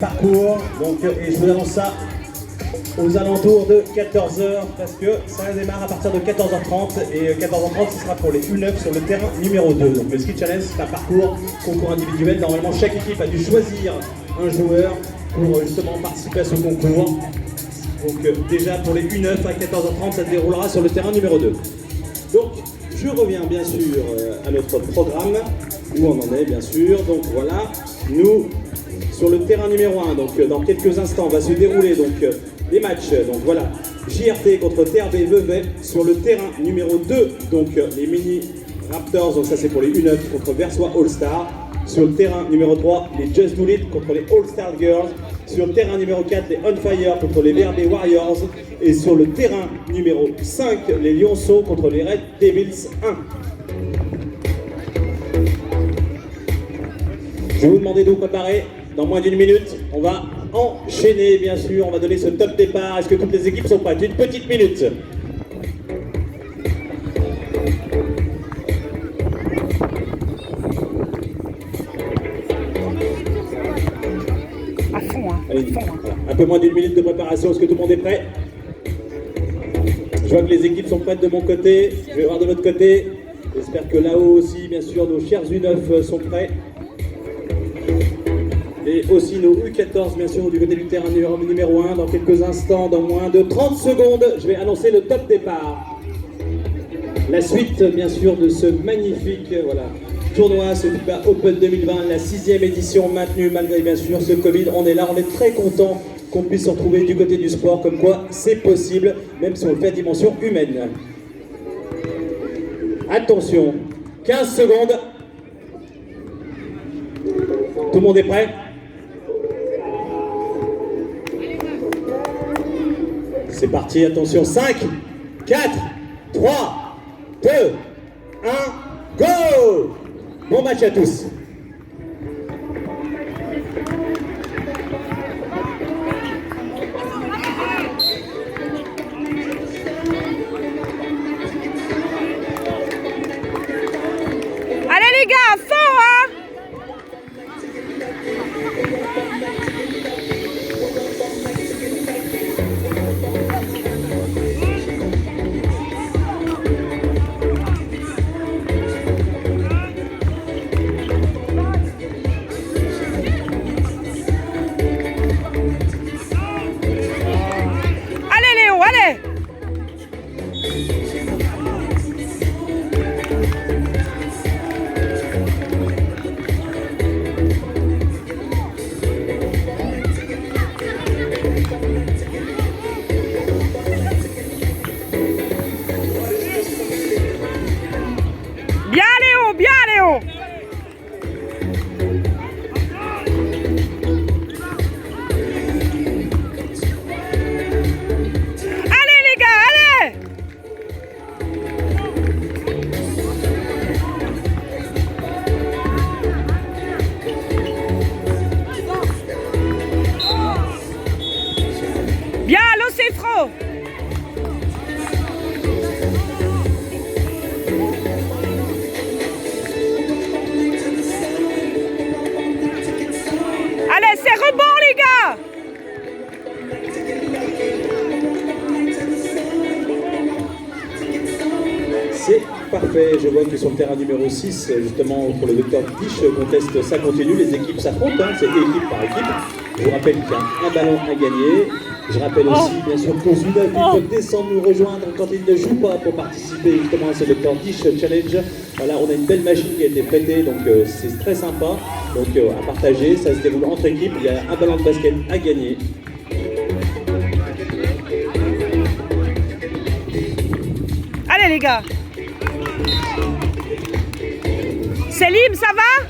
Parcours, donc, et je vous annonce ça aux alentours de 14h parce que ça démarre à partir de 14h30 et 14h30 ce sera pour les U9 sur le terrain numéro 2. Donc le ski challenge c'est un parcours, concours individuel. Normalement chaque équipe a dû choisir un joueur pour justement participer à ce concours. Donc déjà pour les U9 à 14h30 ça se déroulera sur le terrain numéro 2. Donc je reviens bien sûr à notre programme où on en est bien sûr. Donc voilà, nous sur le terrain numéro 1, donc dans quelques instants, va se dérouler donc les matchs. Donc voilà, JRT contre TRB Vevey sur le terrain numéro 2, donc les Mini Raptors, donc ça c'est pour les U9 contre Versoix All Star. Sur le terrain numéro 3, les Just Do It contre les All Star Girls. Sur le terrain numéro 4, les On Fire contre les VRB Warriors. Et sur le terrain numéro 5, les Lionceaux contre les Red Devils 1. Je vais vous demander de vous préparer. Dans moins d'une minute, on va enchaîner, bien sûr. On va donner ce top départ. Est-ce que toutes les équipes sont prêtes? Une petite minute. À fond, hein. Allez, un peu moins d'une minute de préparation. Est-ce que tout le monde est prêt? Je vois que les équipes sont prêtes de mon côté. Je vais voir de l'autre côté. J'espère que là-haut aussi, bien sûr, nos chers U9 sont prêts. Et aussi nos U14, bien sûr, du côté du terrain numéro 1. Dans quelques instants, dans moins de 30 secondes, je vais annoncer le top départ. La suite, bien sûr, de ce magnifique tournoi, ce FIBA Open 2020, la 6e édition maintenue malgré, bien sûr, ce Covid. On est là, on est très content qu'on puisse se retrouver du côté du sport, comme quoi c'est possible, même si on le fait à dimension humaine. Attention, 15 secondes. Tout le monde est prêt? C'est parti, attention, 5, 4, 3, 2, 1, go! Bon match à tous! Allez les gars, à fond, hein! Bien, l'Océfro. Allez, c'est rebond, les gars. C'est parfait, je vois que sur le terrain numéro 6, justement, pour le docteur Tiche conteste, ça continue, les équipes s'affrontent, hein, c'est équipe par équipe. Je vous rappelle qu'il y a un ballon à gagner. Je rappelle aussi, bien sûr, qu'aux U9, ils peuvent descendre nous rejoindre quand ils ne jouent pas pour participer justement à ce Dr. Tiche Challenge. Voilà, on a une belle machine qui a été prêtée, donc c'est très sympa. Donc à partager, ça se déroule entre équipes. Il y a un ballon de basket à gagner. Allez les gars. Selim, ça va?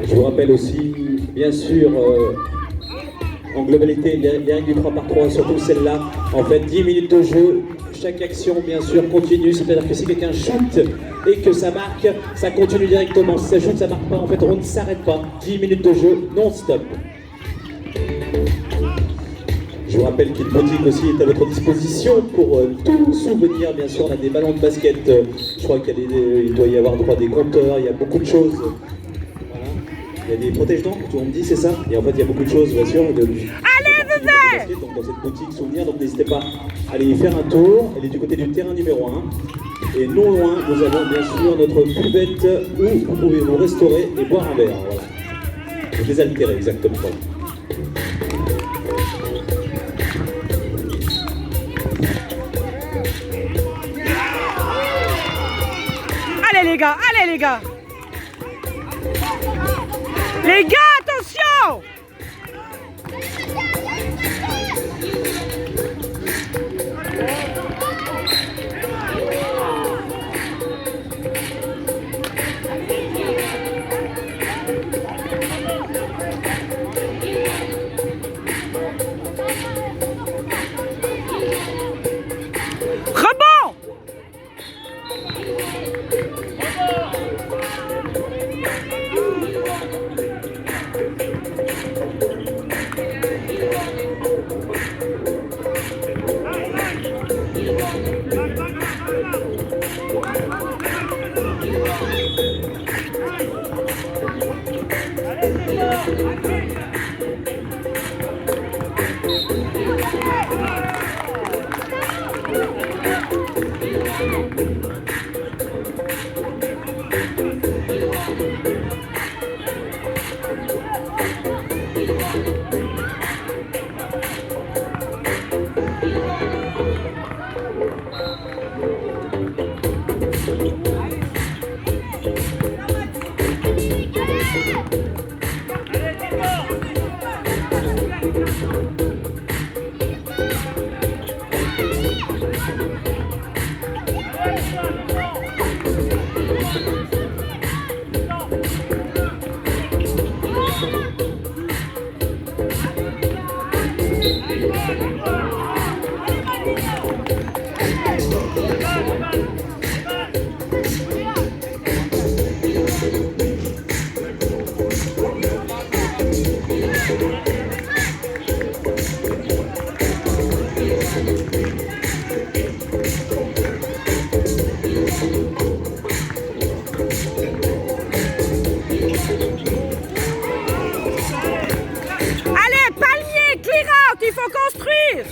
Je vous rappelle aussi, bien sûr, en globalité, les règles du 3 par 3, surtout celle-là. En fait, 10 minutes de jeu, chaque action, bien sûr, continue. C'est-à-dire que si quelqu'un shoot et que ça marque, ça continue directement. Si ça shoot, ça marque pas. En fait, on ne s'arrête pas. 10 minutes de jeu non-stop. Je vous rappelle qu'une boutique aussi est à votre disposition pour tout souvenir. Bien sûr, on a des ballons de basket. Je crois qu'il doit y avoir des compteurs. Il y a beaucoup de choses. Voilà. Il y a des protège-dents, on me dit, c'est ça. Et en fait, il y a beaucoup de choses, bien sûr. Allez, bébé! Donc, dans cette boutique souvenir, donc n'hésitez pas à aller y faire un tour. Elle est du côté du terrain numéro 1. Et non loin, nous avons bien sûr notre buvette où vous pouvez vous restaurer et boire un verre. Voilà. Et désaltérer, exactement. Allez les gars, allez les gars! Les gars, attention! Rebond! Il faut construire.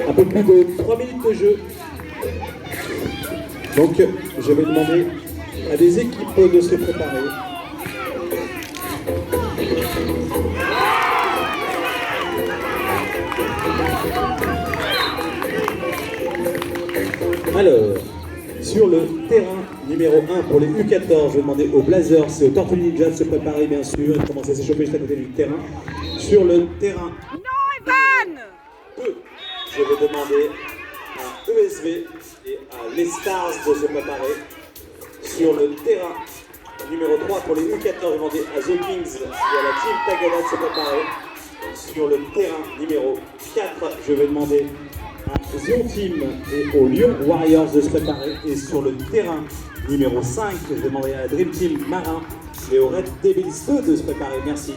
Un peu plus de 3 minutes de jeu. Donc je vais demander à des équipes de se préparer. Alors, sur le terrain numéro 1 pour les U14, je vais demander aux Blazers et aux Tortues Ninja de se préparer bien sûr et de commencer à s'échauffer juste à côté du terrain. Sur le terrain 2, je vais demander à ESV et à les Stars de se préparer. Sur le terrain numéro 3 pour les U14, je vais demander à The Kings et à la Team Tagada de se préparer. Sur le terrain numéro 4, je vais demander à Zion Team et aux Lyon Warriors de se préparer. Et sur le terrain numéro 5, je vais demander à la Dream Team Marin et aux Red Devils 2 de se préparer. Merci.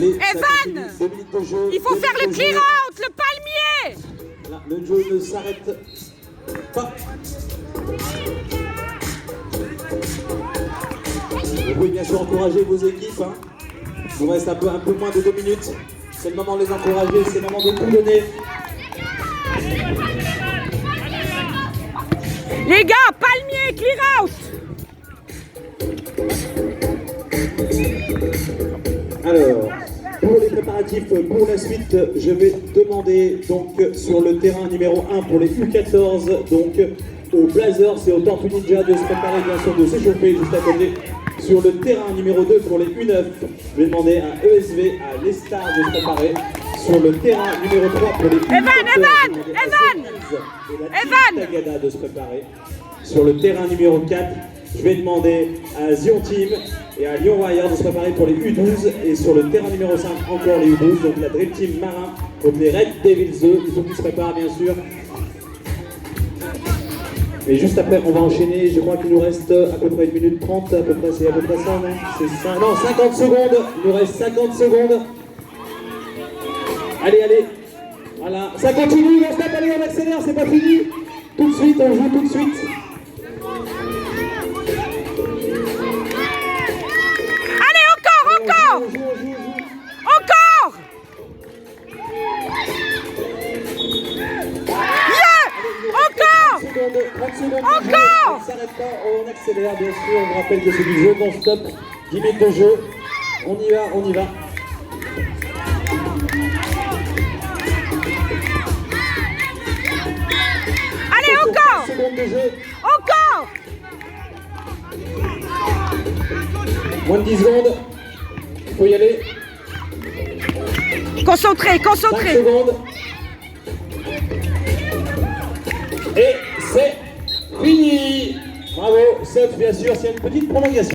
Allez, ça Evan, continue. 2 minutes de jeu. il faut 2 faire le minutes de jeu. clear out, le palmier. Là, le jeu ne s'arrête pas. Vous pouvez bien sûr encourager vos équipes. Hein. Il vous reste un peu moins de 2 minutes. C'est le moment de les encourager, c'est le moment de tout donner. Les gars, palmier, clear out. Alors, pour les préparatifs pour la suite, je vais demander donc sur le terrain numéro 1 pour les U14, donc aux Blazers et aux Tortues Ninja de se préparer, bien sûr, de s'échauffer juste à côté. Sur le terrain numéro 2 pour les U9, je vais demander à ESV, à l'Estar de se préparer. Sur le terrain numéro 3 pour les U14, Evan, Tagada de se préparer. Sur le terrain numéro 4, je vais demander à Zion Team et à Lyon Warrior de se préparer pour les U12. Et sur le terrain numéro 5, encore les U12, donc la Dream Team Marin contre les Red Devils 2. Il faut qu'ils se préparent, bien sûr. Et juste après, on va enchaîner. Je crois qu'il nous reste à peu près 1 minute 30. À peu près, c'est à peu près ça, non? C'est ça. Non, 50 secondes. Il nous reste 50 secondes. Allez, allez. Voilà. Ça continue. On se tape, allez, on accélère. C'est pas fini. Tout de suite, on joue tout de suite. Allez, encore. On joue. Encore. Encore. 30 secondes. Encore. On ne s'arrête pas, on accélère, bien sûr. On vous rappelle que c'est du jeu non-stop. 10 minutes de jeu. On y va, on y va. Allez, encore. 30 secondes de jeu. Encore. Moins de 10 secondes. Il faut y aller. Concentré, 5 concentré. secondes. Et c'est fini. Bravo, sauf bien sûr, c'est une petite prolongation.